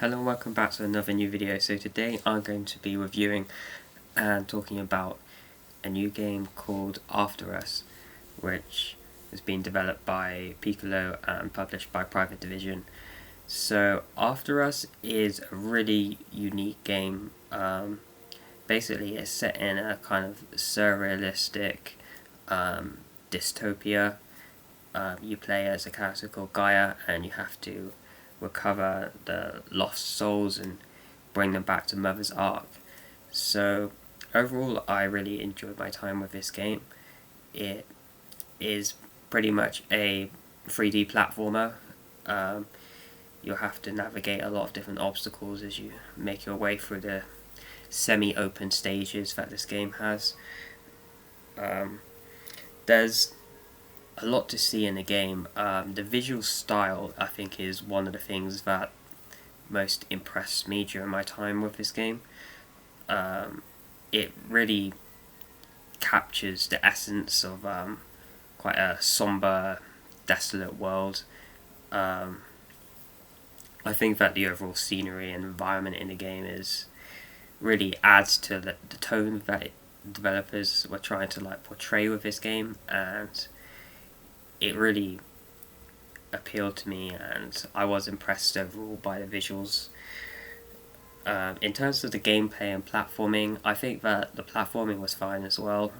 Hello and welcome back to another new video. So today I'm going to be reviewing and talking about a new game called After Us, which has been developed by Piccolo and published by Private Division. So After Us is a really unique game. Basically it's set in a kind of surrealistic dystopia. You play as a character called Gaia and you have to recover the lost souls and bring them back to Mother's Ark. So overall I really enjoyed my time with this game. It is pretty much a 3D platformer. You'll have to navigate a lot of different obstacles as you make your way through the semi-open stages that this game has. There's a lot to see in the game. The visual style, I think, is one of the things that most impressed me during my time with this game. It really captures the essence of quite a somber, desolate world. I think that the overall scenery and environment in the game really adds to the tone that developers were trying to portray with this game, and it really appealed to me and I was impressed overall by the visuals. In terms of the gameplay and platforming, I think that the platforming was fine as well.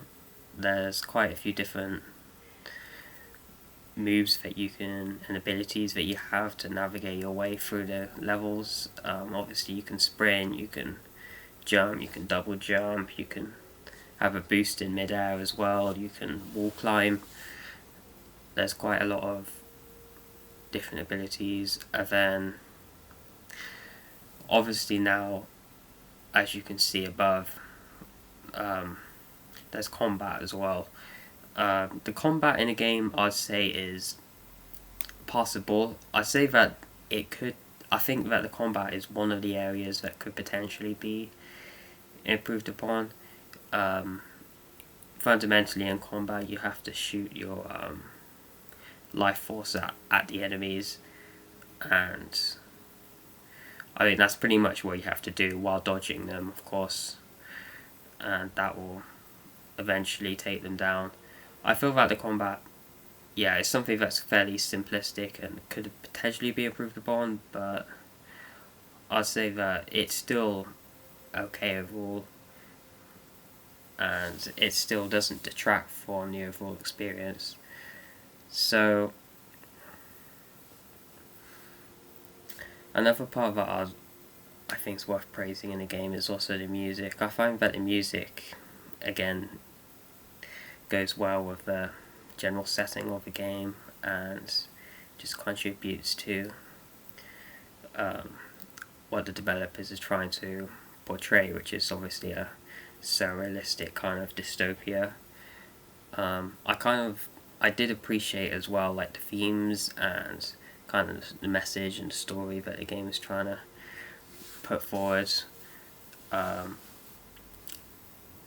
There's quite a few different moves that you can and abilities that you have to navigate your way through the levels. Obviously you can sprint, you can jump, you can double jump, you can have a boost in midair as well, you can wall climb. There's quite a lot of different abilities, and then obviously now, as you can see above, there's combat as well. The combat in a game, I'd say, is possible. I think that the combat is one of the areas that could potentially be improved upon. Fundamentally in combat you have to shoot your life force at the enemies, and I think that's pretty much what you have to do while dodging them, of course, and that will eventually take them down. I feel that the combat, it's something that's fairly simplistic and could potentially be improved upon, but I'd say that it's still okay overall, and it still doesn't detract from the overall experience. So another part that I think is worth praising in the game is also the music. I find that the music, again, goes well with the general setting of the game and just contributes to what the developers are trying to portray, which is obviously a surrealistic kind of dystopia. I did appreciate as well the themes and kind of the message and story that the game is trying to put forward. A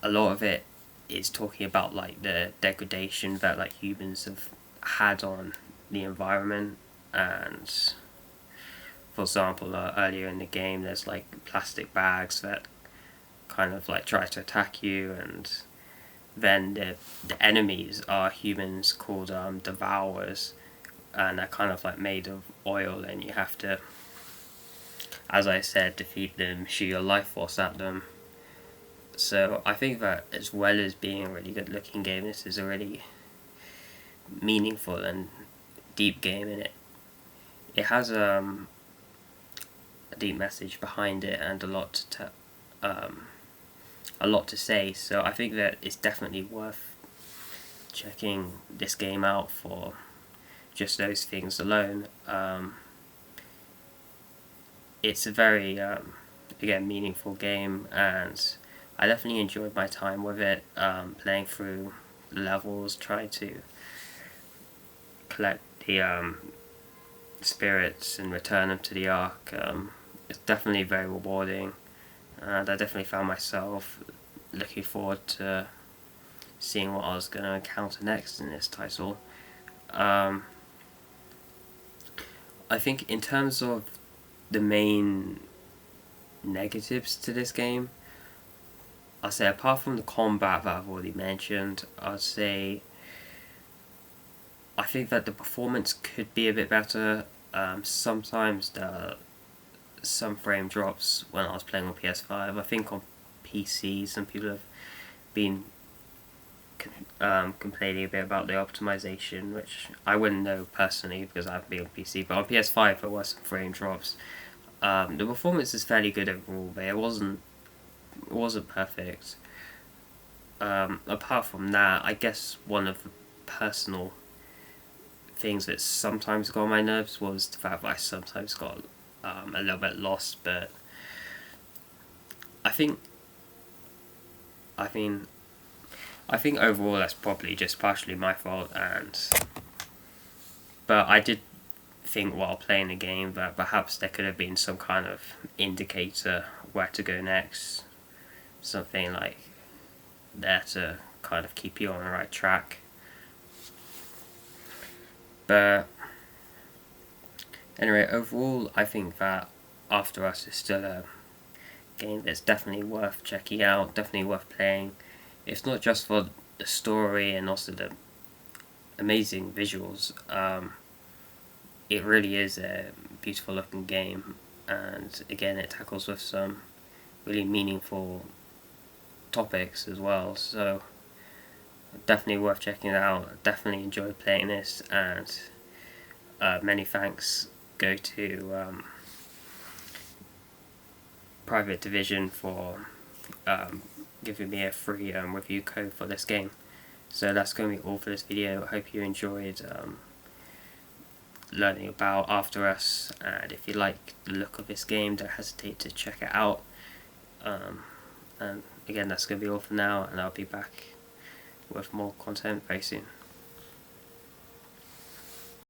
lot of it is talking about the degradation that humans have had on the environment, and for example earlier in the game there's plastic bags that kind of try to attack you, and then the enemies are humans called devourers, and they're kind of made of oil, and you have to, as I said, defeat them, shoot your life force at them. So I think that as well as being a really good looking game, this is a really meaningful and deep game, and it has a deep message behind it and a lot to say. So I think that it's definitely worth checking this game out for just those things alone. It's a very again meaningful game, and I definitely enjoyed my time with it, playing through levels, trying to collect the spirits and return them to the Ark. It's definitely very rewarding, and I definitely found myself looking forward to seeing what I was going to encounter next in this title. I think in terms of the main negatives to this game, I'll say apart from the combat that I've already mentioned, I'd say I think that the performance could be a bit better. Sometimes there are some frame drops when I was playing on PS5. I think on PC some people have been complaining a bit about the optimization, which I wouldn't know personally because I haven't been on PC, but on PS5 there were some frame drops. The performance is fairly good overall, but it wasn't perfect. Apart from that, I guess one of the personal things that sometimes got on my nerves was the fact that I sometimes got a little bit lost, but I think overall that's probably just partially my fault, but I did think while playing the game that perhaps there could have been some kind of indicator where to go next, something like there to kind of keep you on the right track. But anyway, overall I think that After Us is still a game that's definitely worth checking out, definitely worth playing. It's not just for the story and also the amazing visuals. It really is a beautiful looking game, and again it tackles with some really meaningful topics as well, so definitely worth checking it out. Definitely enjoyed playing this, and many thanks go to Private Division for giving me a free review code for this game. So that's going to be all for this video. I hope you enjoyed learning about After Us, and if you like the look of this game, don't hesitate to check it out. And again, that's going to be all for now, and I'll be back with more content very soon.